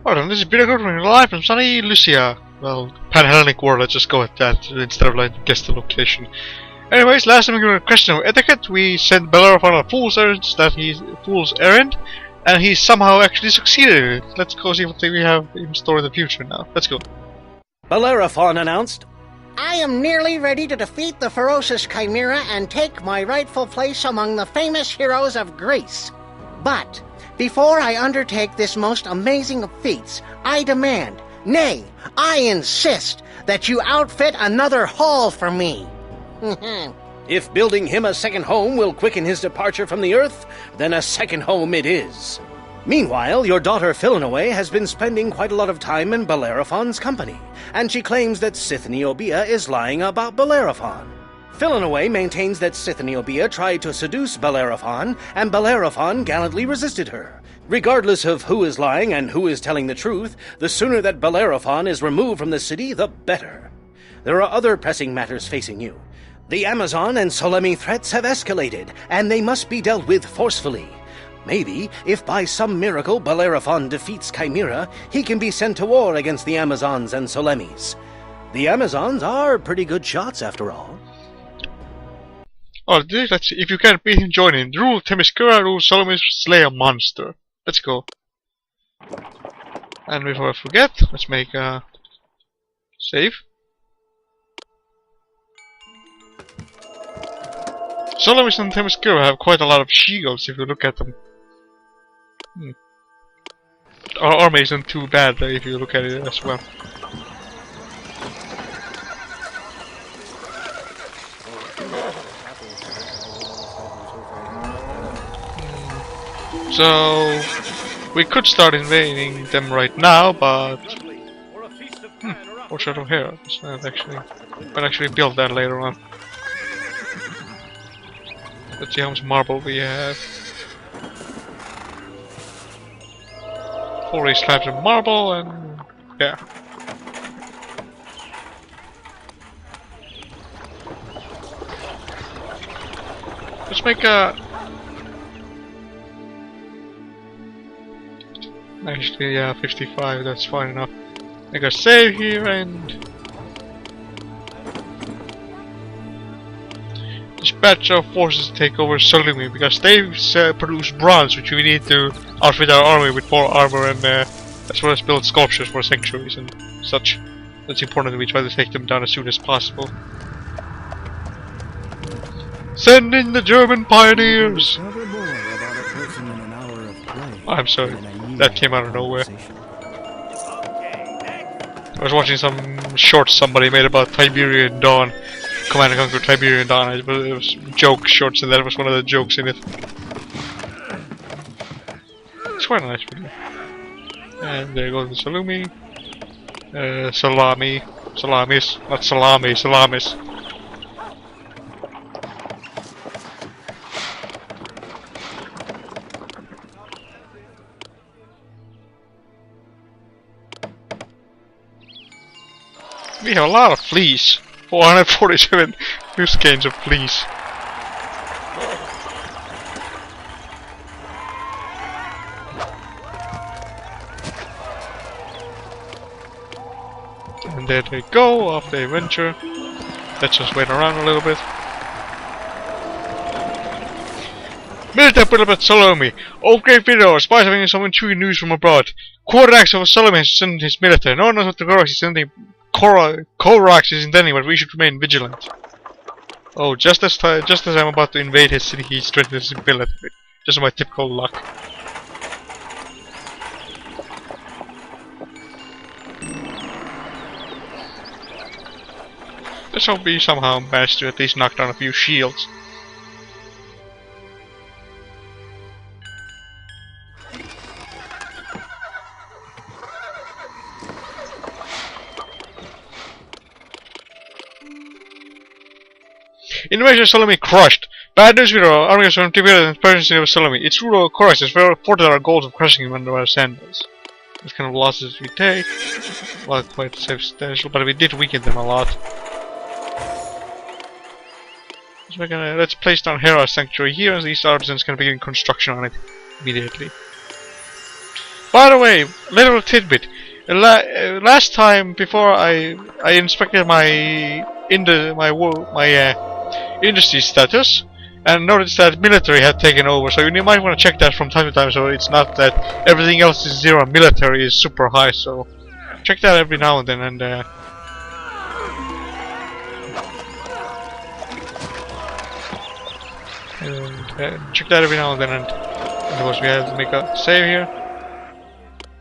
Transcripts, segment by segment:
Alright, then, this is Peter Goodwin, live from sunny Lucia. Well, Pan-Hellenic world, let's just go with that, instead of like guess the location. Anyways, last time we got a question of etiquette, we sent Bellerophon on a fool's errand, and he somehow actually succeeded in it. Let's go see what we have in store in the future now. Let's go. Bellerophon announced, I am nearly ready to defeat the ferocious Chimera and take my rightful place among the famous heroes of Greece. But before I undertake this most amazing of feats, I demand, nay, I insist, that you outfit another hall for me. if building him a second home will quicken his departure from the earth, then a second home it is. Meanwhile, your daughter Philinaway has been spending quite a lot of time in Bellerophon's company, and she claims that Sithniobea is lying about Bellerophon. Philinaway maintains that Sithniobea tried to seduce Bellerophon, and Bellerophon gallantly resisted her. Regardless of who is lying and who is telling the truth, the sooner that Bellerophon is removed from the city, the better. There are other pressing matters facing you. The Amazon and Solemi threats have escalated, and they must be dealt with forcefully. Maybe, if by some miracle Bellerophon defeats Chimera, he can be sent to war against the Amazons and Solemis. The Amazons are pretty good shots, after all. Oh, let's see. If you can't beat him, join in. Rule Themyscira, rule Solemis, slay a monster. Let's go. And before I forget, let's make a save. Solemis and Themyscira have quite a lot of shields if you look at them. Our army isn't too bad if you look at it as well. So we could start invading them right now, but portrait of Hera. We'll actually build that later on. Let's see how much marble we have. 40 slabs of marble, and yeah. Let's make a. Actually, yeah, 55. That's fine enough. Make a save here and. Dispatch our forces to take over Solemi, because they produce bronze, which we need to outfit our army with more armor, and as well as build sculptures for sanctuaries and such. That's important that we try to take them down as soon as possible. Send in the German pioneers! I'm sorry, that came out of nowhere. I was watching some shorts somebody made about Tiberian Dawn. Command & Conquer Tiberian Dawn. It was joke shorts, and that was one of the jokes in it. It's quite a nice video. And there goes the Salumi. Salamis. Not salami, salamis. We have a lot of fleas. 447 use gains of fleas. And there they go, off they venture. Let's just wait around a little bit. Military put up at Salome. Oh, great video! Spies having some intriguing news from abroad. Corax of Salome has sent his military. No one knows what the Corax is sending. Corax is intending, but we should remain vigilant. Oh, just as I'm about to invade his city, he strengthens his military. Just my typical luck. Let's hope we somehow manage to at least knock down a few shields. Invasion of Salome crushed. Bad news, Vero. Army is from Tiberias and Persian of Salome. Its ruler Corax has thwarted our goals of crushing him under our sandals. What kind of losses we take? Well, quite substantial, but we did weaken them a lot. Let's place down Hera's sanctuary here, and these artisans can begin construction on it immediately. By the way, little tidbit. Last time, before I inspected my industry status, and noticed that military had taken over. So you might want to check that from time to time, so it's not that everything else is zero, military is super high. So check that every now and then, and check that every now and then, and of course we have to make a save here.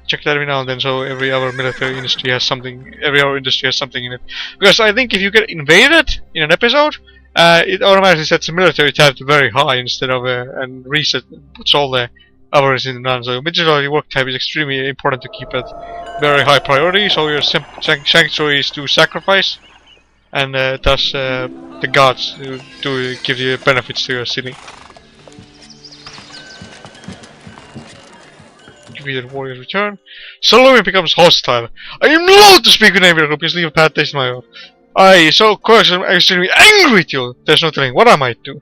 Check that every now and then, so every other military industry has something. Every other industry has something in it. Because I think if you get invaded in an episode, it automatically sets the military tab to very high instead of and reset puts all the others in none. So military work tab is extremely important to keep at very high priority. So your sanctuary is to sacrifice, and thus the gods do give you benefits to your city. Defeated warriors return. Salome becomes hostile. I am loath to speak with name group. Please leave a bad taste in my mouth. So of course I'm extremely angry with you. There's no telling what I might do.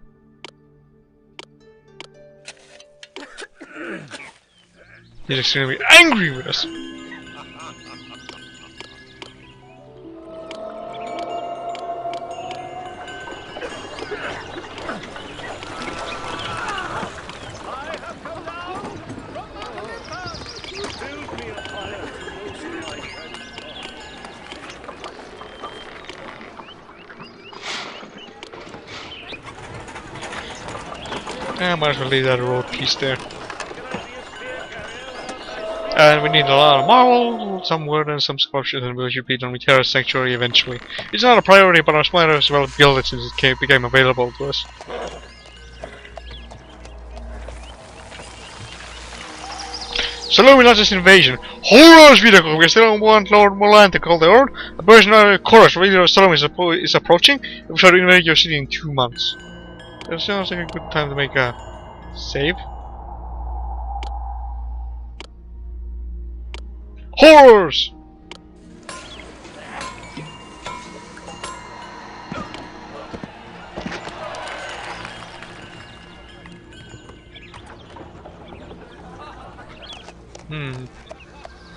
He's extremely angry with us. I might as well leave that road piece there. And we need a lot of marble, some wood, and some sculptures, and we should be done with Terra Sanctuary eventually. It's not a priority, but I might as well build it since it became available to us. Salome launches invasion. Horrors vehicle! We still don't want Lord Molan to call the Lord. A person out of chorus, leader of Salome is approaching. We shall invade your city in 2 months. That sounds like a good time to make a save. Horrors!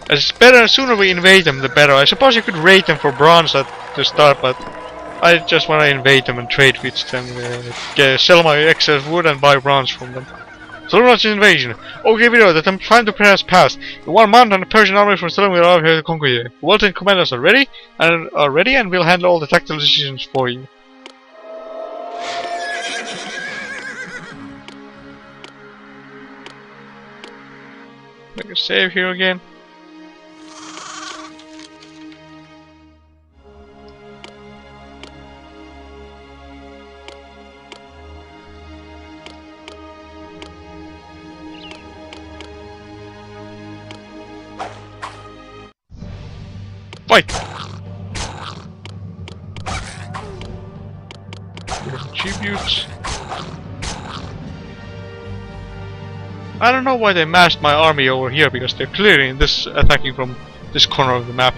It's better, the sooner we invade them, the better. I suppose you could raid them for bronze at the start, but I just want to invade them and trade with them, sell my excess wood and buy bronze from them. So much invasion. Okay, video that I'm trying to press past. In 1 month, and the Persian army from Salome will arrive here to conquer you. The Walton commanders are ready, and we'll handle all the tactical decisions for you. Make a save here again. Fight! Tributes. I don't know why they massed my army over here, because they're clearly in this attacking from this corner of the map.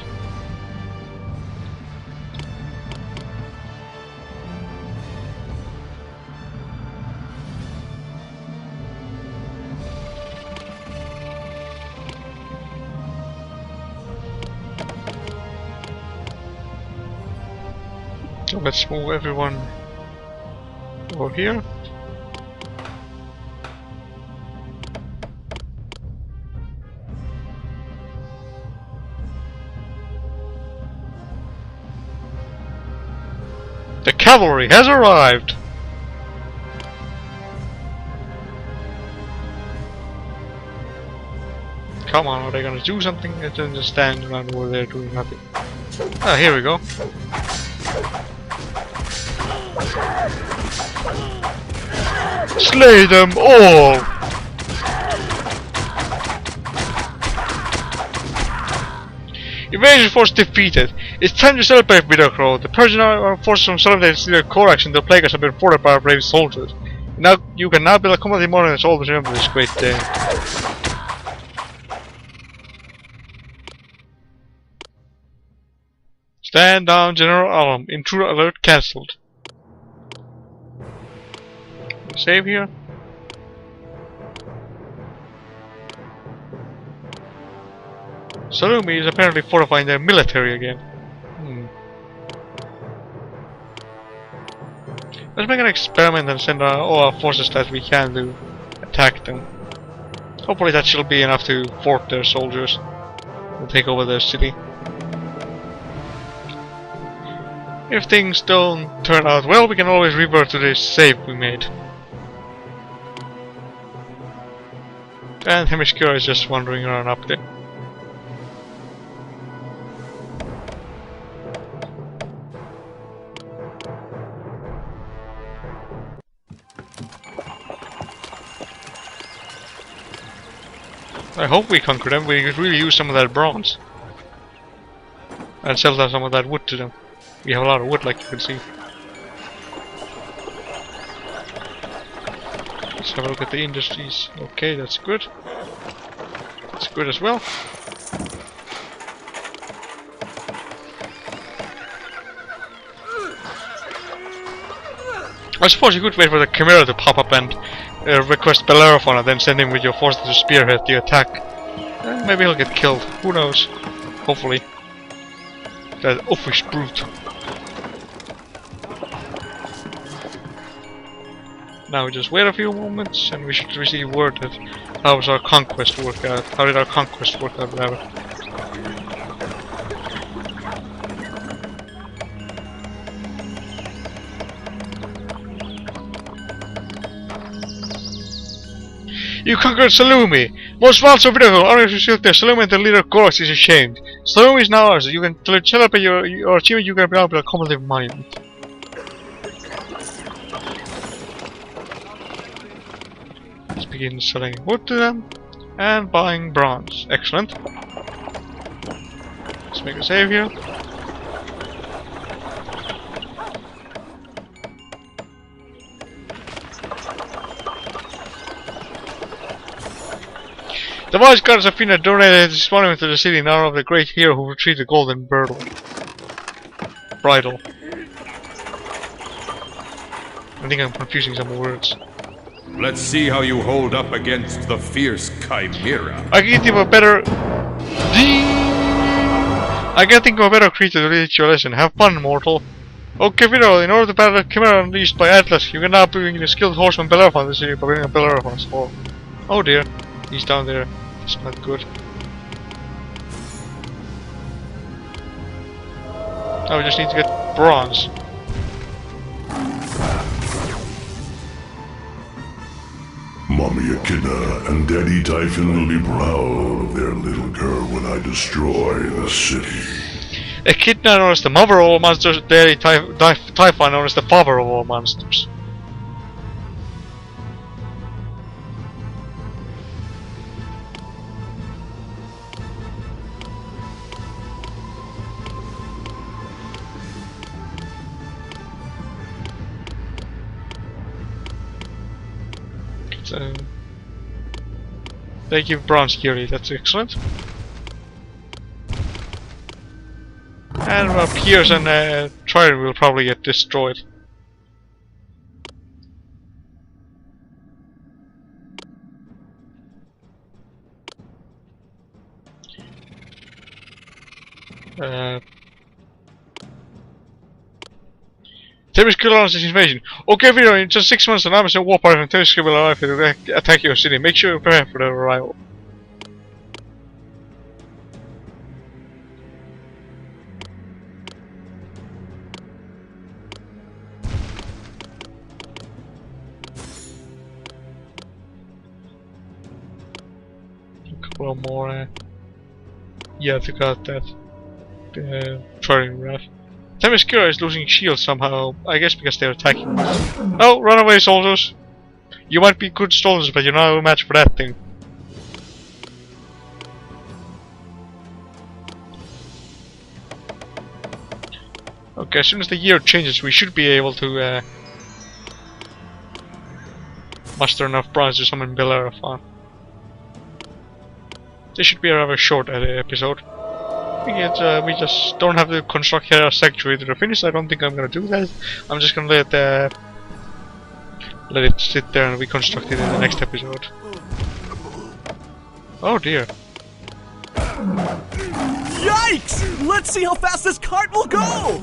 So let's move everyone over here. The cavalry has arrived! Come on, are they gonna do something? They don't just stand around over there doing nothing. Ah, here we go. Slay them all! Invasion force defeated. It's time to celebrate, Vidocro. The Persian forces from Salome see their Korax and the Plagueis have been fought by our brave soldiers. Now you can now build a combat monument to always remember this great day. Stand down, General Alam. Intruder alert cancelled. Save here. Salome is apparently fortifying their military again. Let's make an experiment and send all our forces that we can to attack them. Hopefully that should be enough to fort their soldiers and take over their city. If things don't turn out well, we can always revert to the save we made. And Hemisphere is just wandering around up there. I hope we conquer them. We could really use some of that bronze and sell some of that wood to them. We have a lot of wood, like you can see. Let's have a look at the industries. Okay, that's good. That's good as well. I suppose you could wait for the Chimera to pop up and request Bellerophon and then send him with your forces to spearhead the attack. Maybe he'll get killed. Who knows? Hopefully. That offish brute. Now we just wait a few moments and we should receive word that how was our conquest work out. How did our conquest work out, rather? You conquered Salome! Most violent of Vidago, honors received there. Salome and the leader Gorax is ashamed. Salome is now ours. You can celebrate your achievement. You can now build a cumulative monument. Let's begin selling wood to them and buying bronze. Excellent. Let's make a save here. The wise goddess Athena donated this monument to the city in honor of the great hero who retrieved the golden bridle. I think I'm confusing some words. Let's see how you hold up against the fierce Chimera. I can think of a better... I can think of a better creature to teach you a lesson. Have fun, mortal. Okay, Vito, in order to battle the Chimera unleashed by Atlas, you can now bring the skilled horseman Bellerophon to the city by bringing a Bellerophon's fall. Oh dear, he's down there. It's not good. Now we just need to get bronze. Mommy Echidna and Daddy Typhon will be proud of their little girl when I destroy the city. Echidna known as the mother of all monsters, Daddy Typhon known as the father of all monsters. They give bronze yearly, that's excellent. And Piers and Trident will probably get destroyed. Themyscira launches his invasion. Okay, Vito, in just 6 months, an army war party from Themyscira will arrive to attack your city. Make sure you prepare for their arrival. A couple of more. Yeah, I forgot that. Trident Wrath. Themyscira is losing shields somehow, I guess because they're attacking. Oh, run away, soldiers! You might be good soldiers, but you're not a match for that thing. Okay, as soon as the year changes, we should be able to muster enough bronze to summon Bellerophon. This should be a rather short episode. We just don't have to construct here a sanctuary to the finish. I don't think I'm gonna do that. I'm just gonna let it sit there and reconstruct it in the next episode. Oh dear. Yikes! Let's see how fast this cart will go!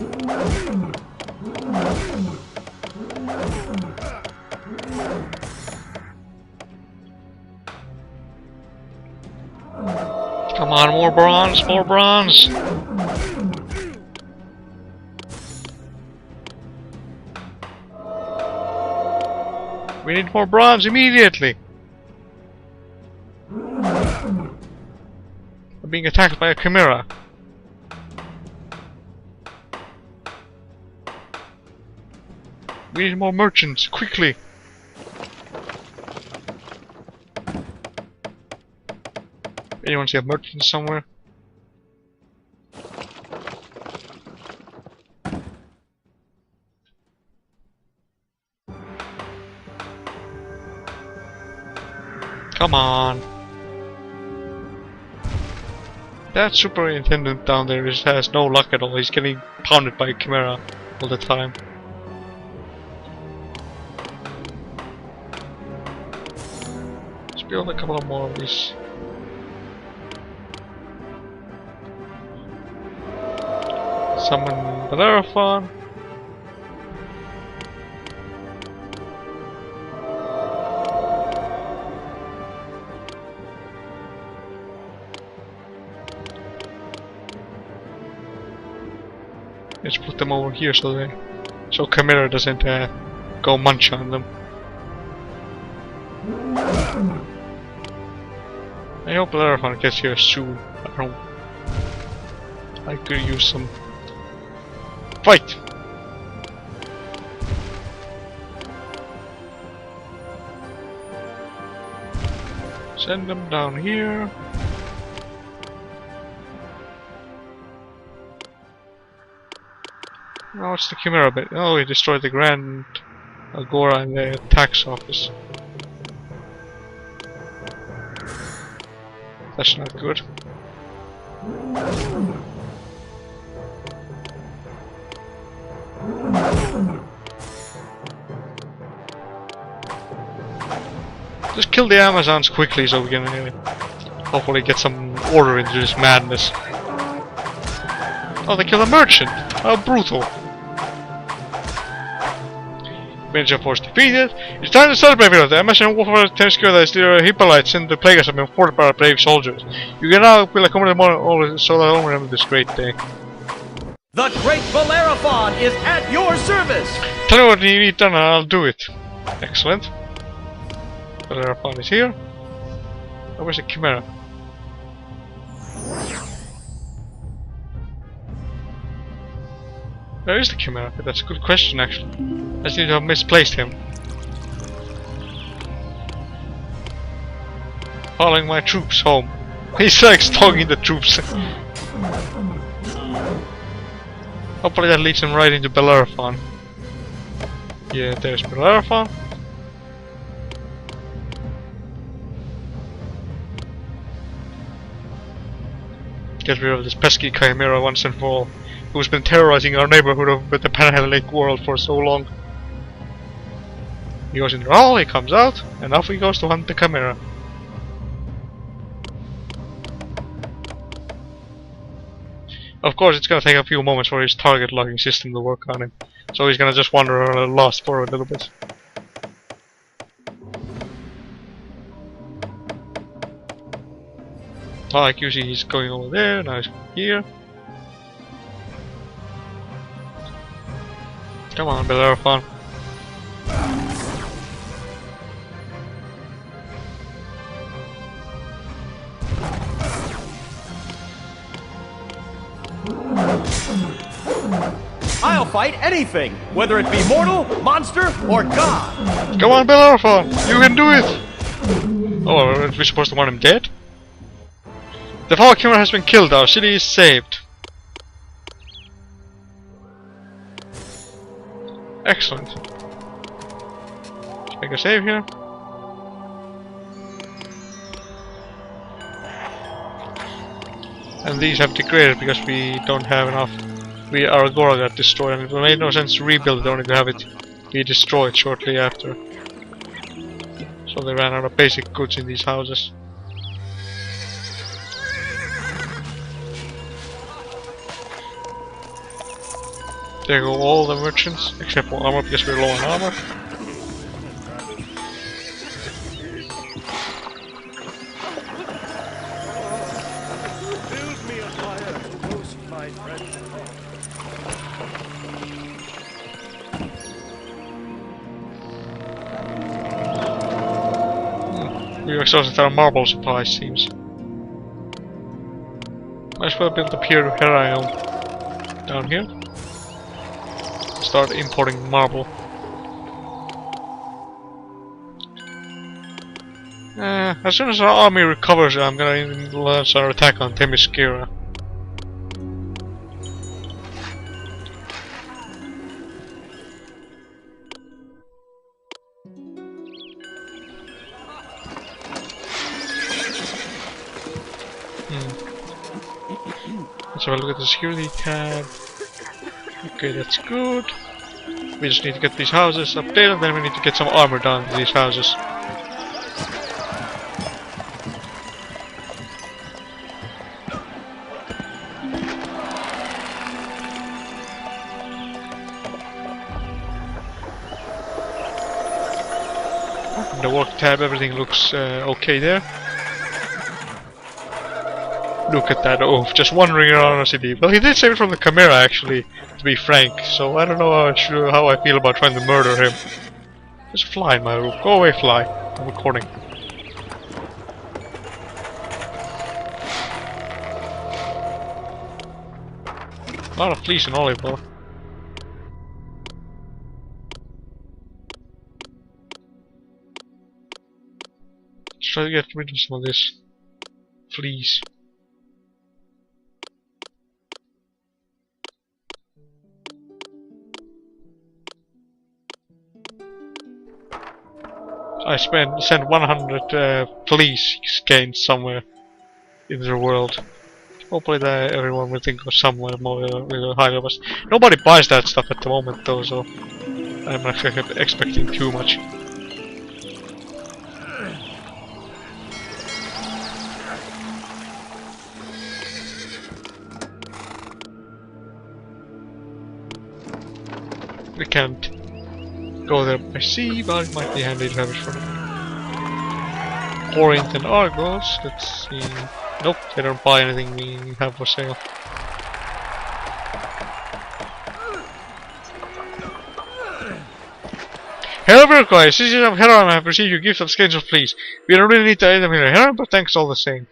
Come on, more bronze, more bronze! We need more bronze immediately! I'm being attacked by a chimera. We need more merchants, quickly! Anyone see a merchant somewhere? Come on! That superintendent down there just has no luck at all. He's getting pounded by a chimera all the time. Let's build a couple of more of these. Summon Bellerophon. Let's put them over here so Chimera doesn't go munch on them. I hope Bellerophon gets here soon. I could use some fight. Send them down here. Oh, it's the Chimera bit. Oh, he destroyed the Grand Agora and the tax office. That's not good. Just kill the Amazons quickly so we can hopefully get some order into this madness. Oh, they killed a merchant! How brutal! Major force defeated. It's time to celebrate with the Amazon warfare attempts to that the Hippolytes and the Plagueis have been fought by our brave soldiers. You can now feel like coming tomorrow so that I don't remember this great day. The great Bellerophon is at your service! Tell me what you need done and I'll do it. Excellent. Bellerophon is here. Oh, where's the Chimera? Where is the Chimera? That's a good question actually. I seem to have misplaced him. Following my troops home. He's like stalking the troops. Hopefully that leads him right into Bellerophon. Yeah, there's Bellerophon. Get rid of this pesky Chimera once and for all, who's been terrorizing our neighborhood with the Panhellenic world for so long. He goes in the hall, he comes out, and off he goes to hunt the Chimera. Of course, it's gonna take a few moments for his target logging system to work on him, so he's gonna just wander lost for a little bit. Like you see, he's going over there, now he's here. Come on, Bellerophon. I'll fight anything, whether it be mortal, monster, or god! Come on, Bellerophon! You can do it! Oh, are we supposed to want him dead? The Fall Chimera has been killed, our city is saved. Excellent. Let's make a save here. And these have degraded because we don't have enough. Our Agora got destroyed, and it made no sense to rebuild it only to have it be destroyed shortly after. So they ran out of basic goods in these houses. There go all the merchants, except for armor because we're low on armor. Build me a fire to roast my friends. We're exhausted our marble supply, seems. Might as well build up here Heraion down here. Start importing marble. As soon as our army recovers, I'm gonna launch our attack on Themyscira. Let's have a look at the security tab. Okay, that's good. We just need to get these houses updated, and then we need to get some armor done to these houses. In the work tab, everything looks okay there. Look at that oaf, just wandering around the city. Well, he did save it from the Chimera, actually, to be frank, so I don't know how I feel about trying to murder him. Just fly, my roof. Go away, fly. I'm recording. A lot of fleas in olive oil. Let's try to get rid of some of this fleas. I sent 100 police gains somewhere in the world. Hopefully that everyone will think of somewhere more high levels. Nobody buys that stuff at the moment though, so I'm not expecting too much. We can't go there by sea, but it might be handy to have it for Corinth and Argos. Let's see. Nope, they don't buy anything we have for sale. Hello, guys. This is Heron. I have received your gift of schedule, please. We don't really need the item here, Heron, but thanks all the same.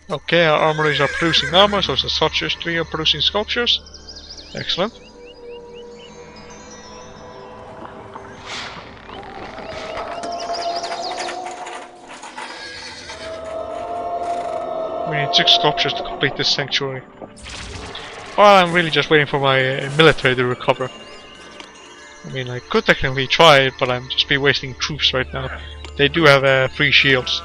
Okay, our armories are producing armor, so the sculptures 3 are producing sculptures. Excellent. We need 6 sculptures to complete this sanctuary. Well, I'm really just waiting for my military to recover. I mean, I could technically try it, but I'm just be wasting troops right now. They do have free shields.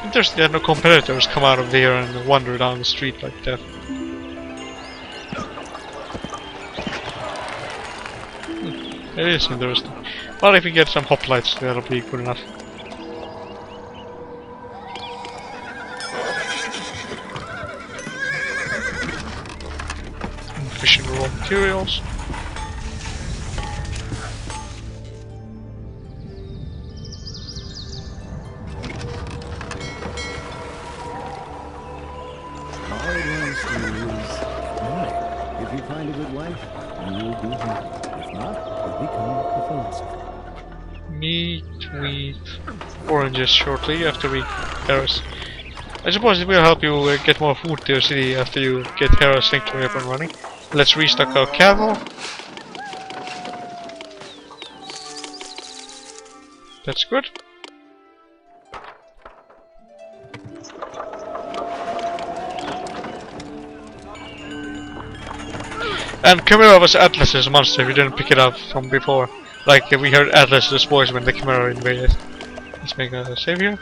Interesting that no competitors come out of there and wander down the street like that. It is interesting. Well, if we get some hoplites, that'll be good enough. Fishing raw materials. If you find a good wife, you will be happy. If not, you'll become a philosopher. Meat, wheat, oranges shortly after we Hera's. I suppose it will help you get more food to your city after you get Hera's sanctuary up and running. Let's restock our cattle. That's good. And Chimera was Atlas's monster if you didn't pick it up from before. Like we heard Atlas's voice when the Chimera invaded. Let's make a save here.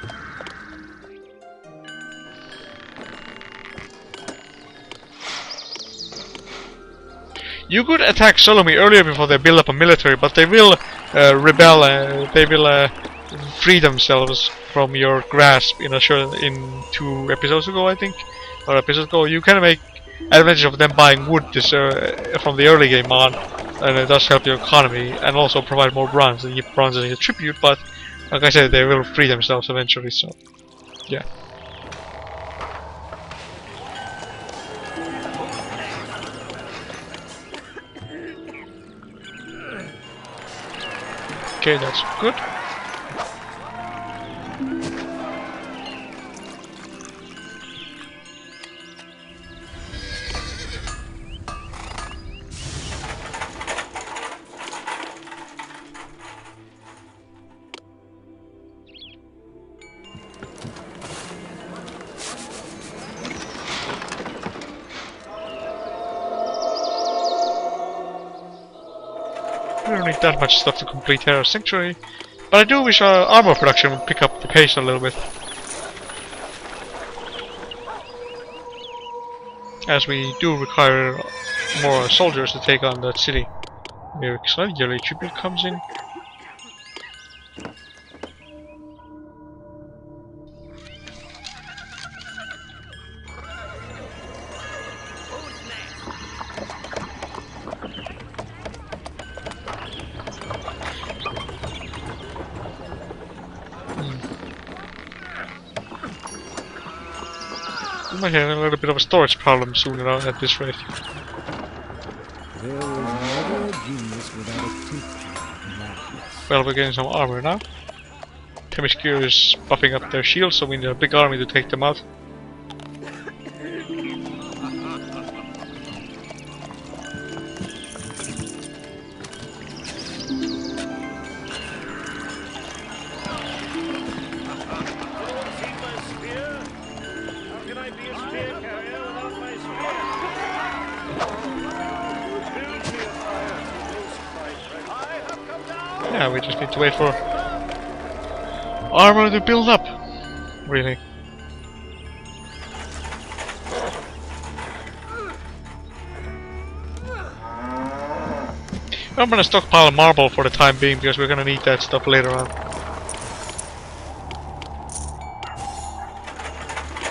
You could attack Salome earlier before they build up a military, but they will rebel. They will free themselves from your grasp in 2 episodes ago, I think, or episodes ago. You can make advantage of them buying wood this, from the early game on, and it does help your economy and also provide more bronze. And you get bronze as a tribute, but like I said, they will free themselves eventually. So, yeah. Okay, that's good. We don't need that much stuff to complete Terror Sanctuary, but I do wish our armor production would pick up the pace a little bit. As we do require more soldiers to take on that city. Very excited, yearly tribute comes in. We might have a little bit of a storage problem sooner at this rate. There was never a genius without a teacher. Well, we're getting some armor now. Themyscira is buffing up their shields, so we need a big army to take them out. Yeah, we just need to wait for armor to build up, really. I'm gonna stockpile marble for the time being because we're gonna need that stuff later on.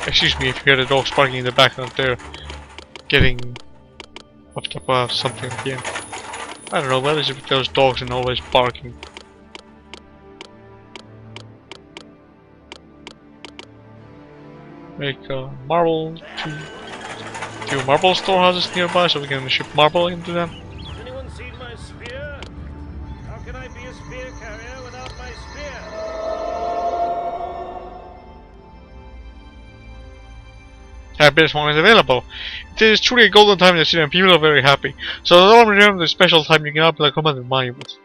Excuse me if you hear the dogs barking in the background, they're getting up to something again. I don't know, what is it with those dogs and always barking? Make marble, two marble storehouses nearby so we can ship marble into them. Has anyone seen my spear? How can I be a spear carrier without my spear? Happiest moment available. It is truly a golden time in the city and people are very happy. So the all return the special time you can upload a commanded monument.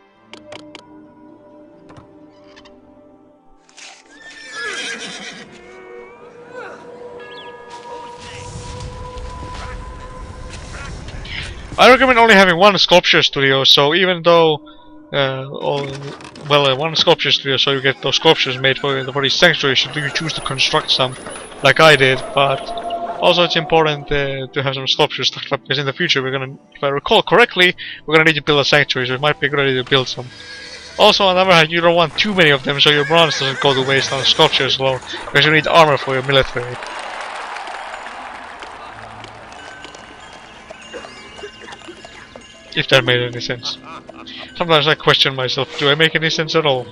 I recommend only having one sculpture studio, so even though one sculpture studio, so you get those sculptures made for these sanctuaries should you choose to construct some, like I did, but also it's important to have some sculptures stuck up, because in the future we're gonna, if I recall correctly, we're gonna need to build a sanctuary, so it might be a good idea to build some. Also, on the other hand, you don't want too many of them, so your bronze doesn't go to waste on sculptures alone, because you need armor for your military. If that made any sense. Sometimes I question myself, do I make any sense at all?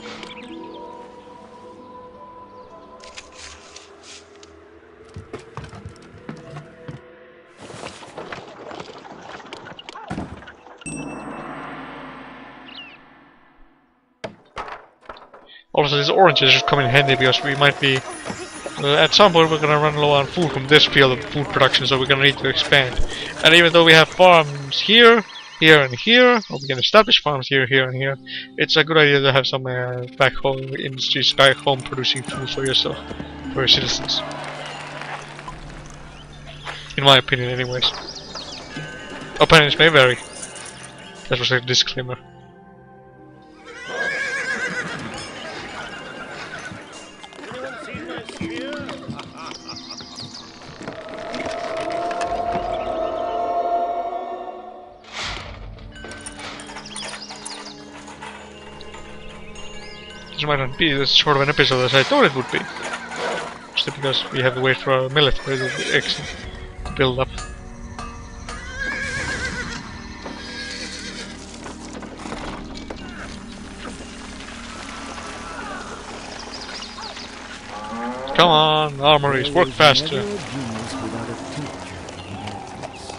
Also, these oranges should come in handy because we might be... at some point we're gonna run low on food from this field of food production, so we're gonna need to expand. And even though we have farms here, here and here, or we can establish farms here, here, and here. It's a good idea to have some back home industries back home producing food for yourself, for your citizens. In my opinion, anyways. Opinions may vary. That was a disclaimer. Anyone seen my spear? This might not be as short of an episode as I thought it would be. Just because we have to wait for our military to build up. Come on, armories, work faster. Never a genius without a teacher in Atlas.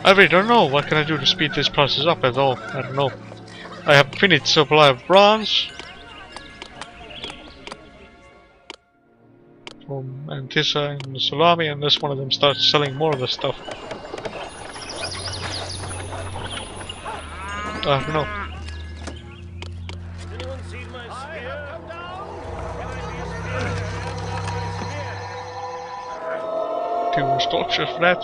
I really don't know. What can I do to speed this process up at all? I don't know. I have infinite supply of bronze. From Antissa and Salami, unless one of them starts selling more of the stuff. I don't know. Anyone seen my spear? Can I be a spear carrier without my spear? 2 sculptures for that.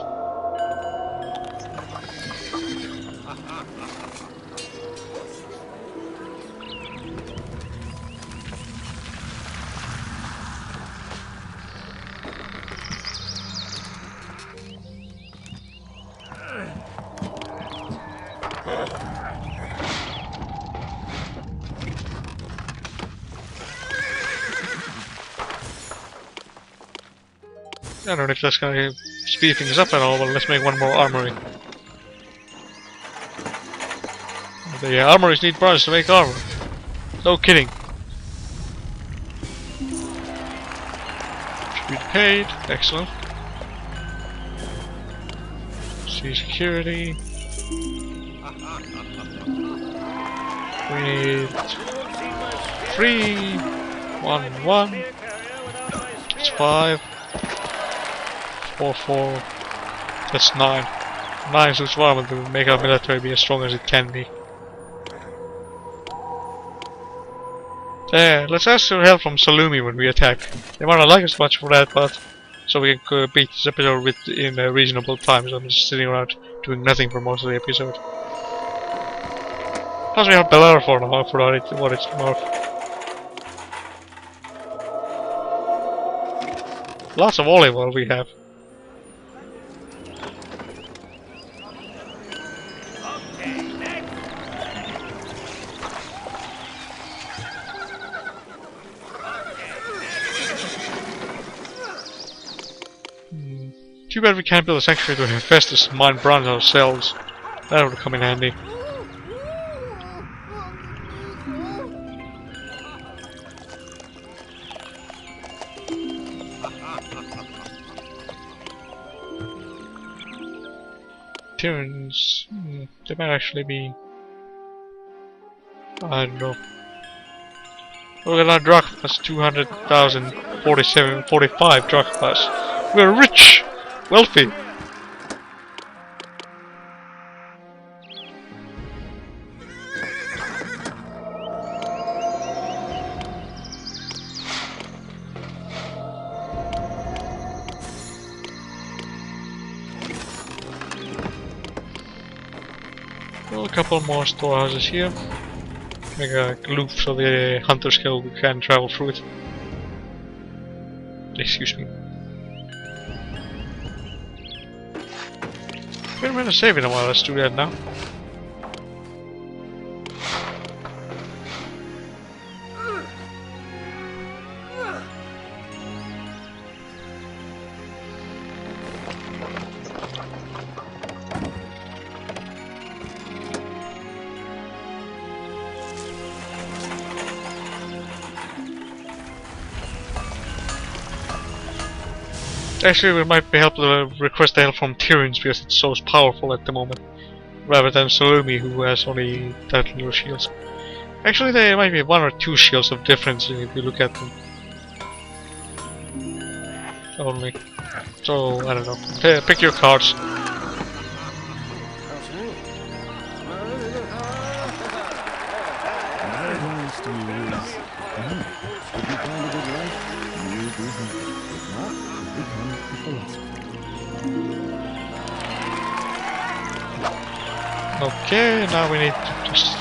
I don't know if that's gonna speed things up at all, but let's make one more armory. The armories need bronze to make armor. No kidding. Should be paid. Excellent. See security. We need 3, 1, 1. Spear carrier without my It's spear. 5. 4, 4. That's 9. 9 suits of armor to make our military be as strong as it can be. Let's ask for help from Salumi when we attack. They might not like us much for that, but so we can beat this episode in a reasonable time. So I'm just sitting around doing nothing for most of the episode. Plus we have Bellerophon now for what it's worth. Lots of olive oil we have. Too bad we can't build a sanctuary to Hephaestus and mine bronze ourselves. That would come in handy. Tyrants, they might actually be. I don't know. Look at our drachmas, 200,000, 45 drachmas. We're rich! Wealthy! Well, a couple more storehouses here. Make a loop so the hunters can travel through it. Excuse me. We haven't been to save in a while, let's do that now. Actually, we might be able to request the help from Tyrants because it's so powerful at the moment. rather than Salome, who has only that little shields. Actually, there might be 1 or 2 shields of difference if you look at them. Only. So, I don't know. Pick your cards. Okay, now we need to just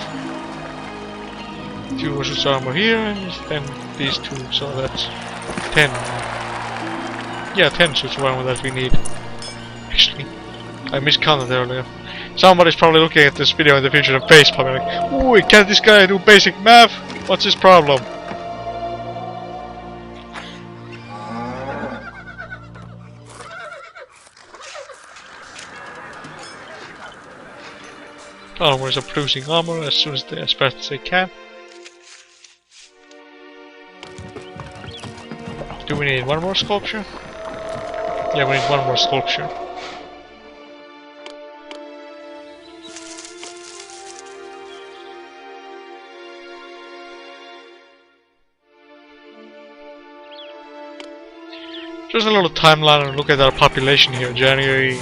2 suits armor here, and then these 2, so that's 10. Yeah, 10 suits of armor that we need. Actually, I miscounted earlier. Somebody's probably looking at this video in the future and facepalming like, ooh, can't this guy do basic math? What's his problem? Armors are producing armor as soon as fast as they can. Do we need 1 more sculpture? Yeah, we need 1 more sculpture. Just a little timeline and look at our population here. January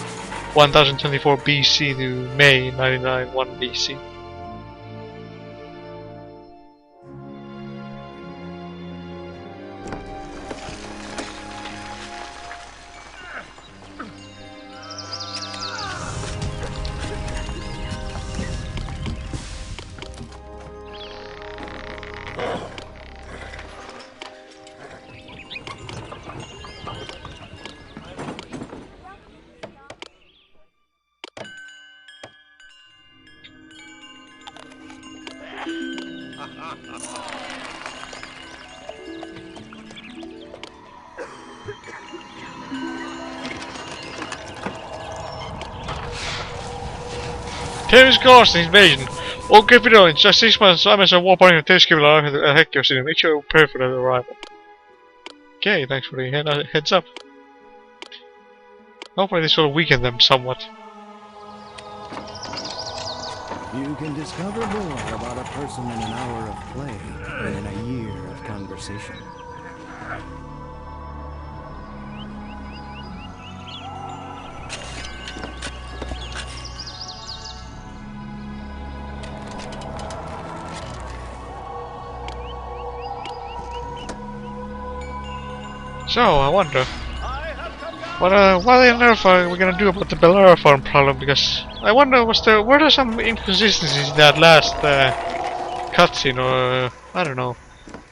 1024 BC to May 991 BC. Terror's Ghost invasion. Okay, video in just 6 months. I'm as a war party of Thanksgiving. I'll have a heck of a make sure you're prepared for that arrival. Okay, thanks for the heads up. Hopefully this will weaken them somewhat. You can discover more about a person in an hour of play than in a year of conversation. So, I wonder, what on earth are we gonna do about the Bellerophon problem? Because I wonder, were there some inconsistencies in that last cutscene, or I don't know,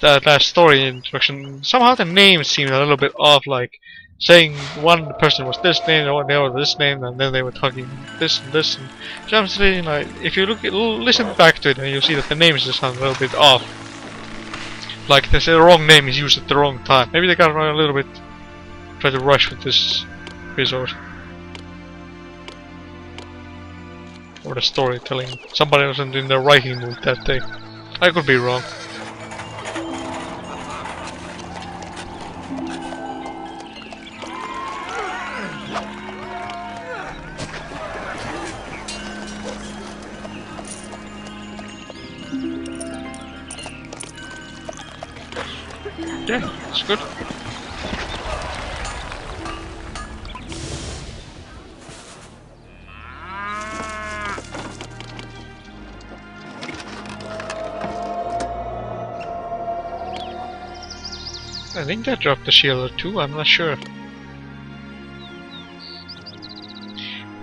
that last story introduction? Somehow the names seemed a little bit off, like saying one person was this name, the other was this name, and then they were talking this and this. And so I'm saying, like, if you listen back to it, and you'll see that the names just sound a little bit off. Like they say the wrong name is used at the wrong time. Maybe they got a little bit try to rush with this resource. Or the storytelling. Somebody wasn't in their writing mood that day. I could be wrong. Yeah, it's good. I think that dropped the shield or 2, I'm not sure.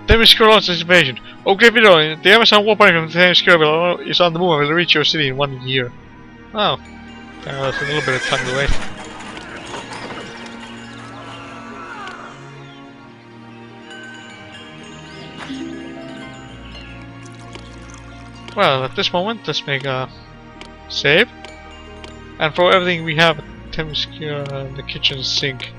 Themyscira launches invasion. Okay, video. The Amazon warplane from Themyscira is on the move and will reach your city in 1 year. Oh. That's a little bit of time to wait. Well, at this moment, let's make a save. And for everything we have, Themyscira and the kitchen sink.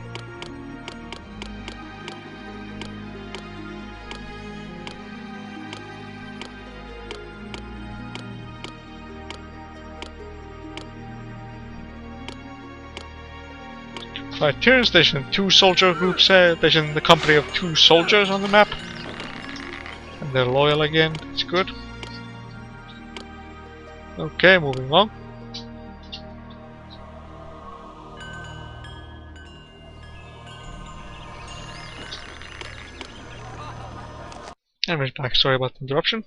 Right, Tyrion station 2 soldier groups station the company of 2 soldiers on the map. And they're loyal again, it's good. Okay, moving on. And we're back, sorry about the interruption.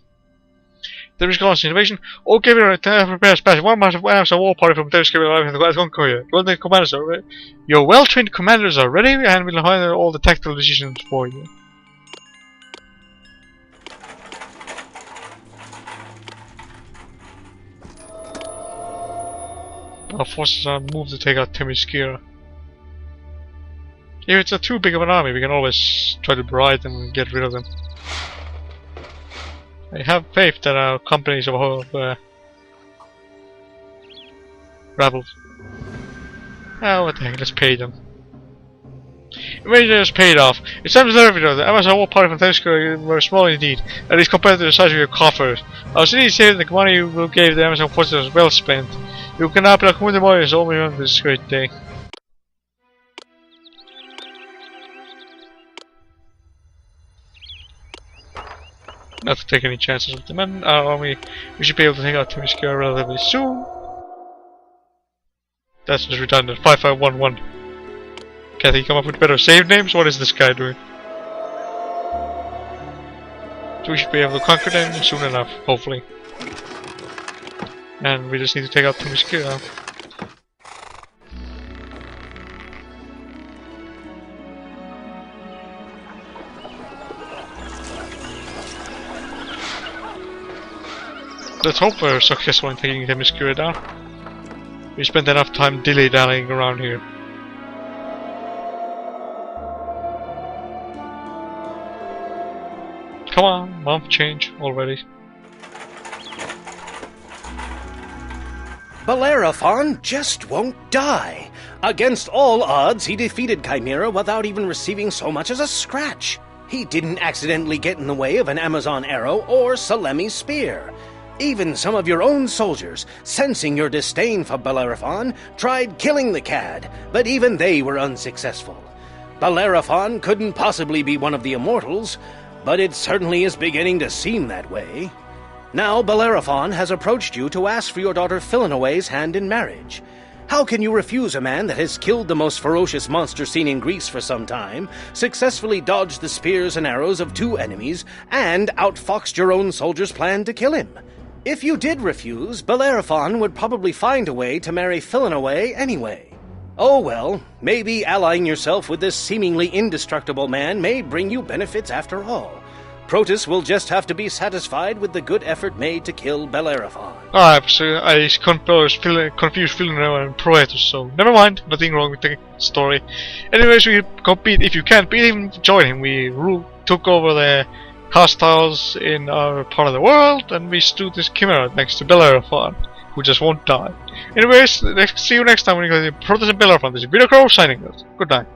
There is constant invasion. Okay, we're prepare special. One massive war party from Terrorist alive in the Glass Conqueror. The commanders are ready. Your well-trained commanders are ready and will handle all the tactical decisions for you. Our forces are moved to take out Themyscira. If it's not too big of an army, we can always try to bribe them and get rid of them. I have faith that our companies of rebels. Oh, what the heck, let's pay them. Invasion is paid off. It's time to serve you. The Amazon war party from Themyscira were small indeed, at least compared to the size of your coffers. Our city is saved and the money you gave the Amazon forces was well spent. You can now play the warriors all on this great day. Not to take any chances with the men. Our army, we should be able to take out Themyscira relatively soon. That's just redundant. 5511. Can't he come up with better save names? What is this guy doing? So we should be able to conquer them soon enough, hopefully. And we just need to take out Themyscira. Let's hope we're successful in taking Themyscira down. We spent enough time dilly-dallying around here. Come on, month change already. Bellerophon just won't die. Against all odds, he defeated Chimera without even receiving so much as a scratch. He didn't accidentally get in the way of an Amazon arrow or Salem's spear. Even some of your own soldiers, sensing your disdain for Bellerophon, tried killing the cad, but even they were unsuccessful. Bellerophon couldn't possibly be one of the immortals, but it certainly is beginning to seem that way. Now Bellerophon has approached you to ask for your daughter Philonoe's hand in marriage. How can you refuse a man that has killed the most ferocious monster seen in Greece for some time, successfully dodged the spears and arrows of 2 enemies, and outfoxed your own soldiers' plan to kill him? If you did refuse, Bellerophon would probably find a way to marry Philonoe anyway. Oh well, maybe allying yourself with this seemingly indestructible man may bring you benefits after all. Proetus will just have to be satisfied with the good effort made to kill Bellerophon. Alright, so I confused Philonoe and Proetus, so never mind, nothing wrong with the story. Anyways, we compete. If you can't beat him, join him. We took over the hostiles in our part of the world, and we stood this chimera next to Bellerophon, who just won't die. Anyways, see you next time when you go to Proetus and Bellerophon. This is Video Crow signing out. Good night.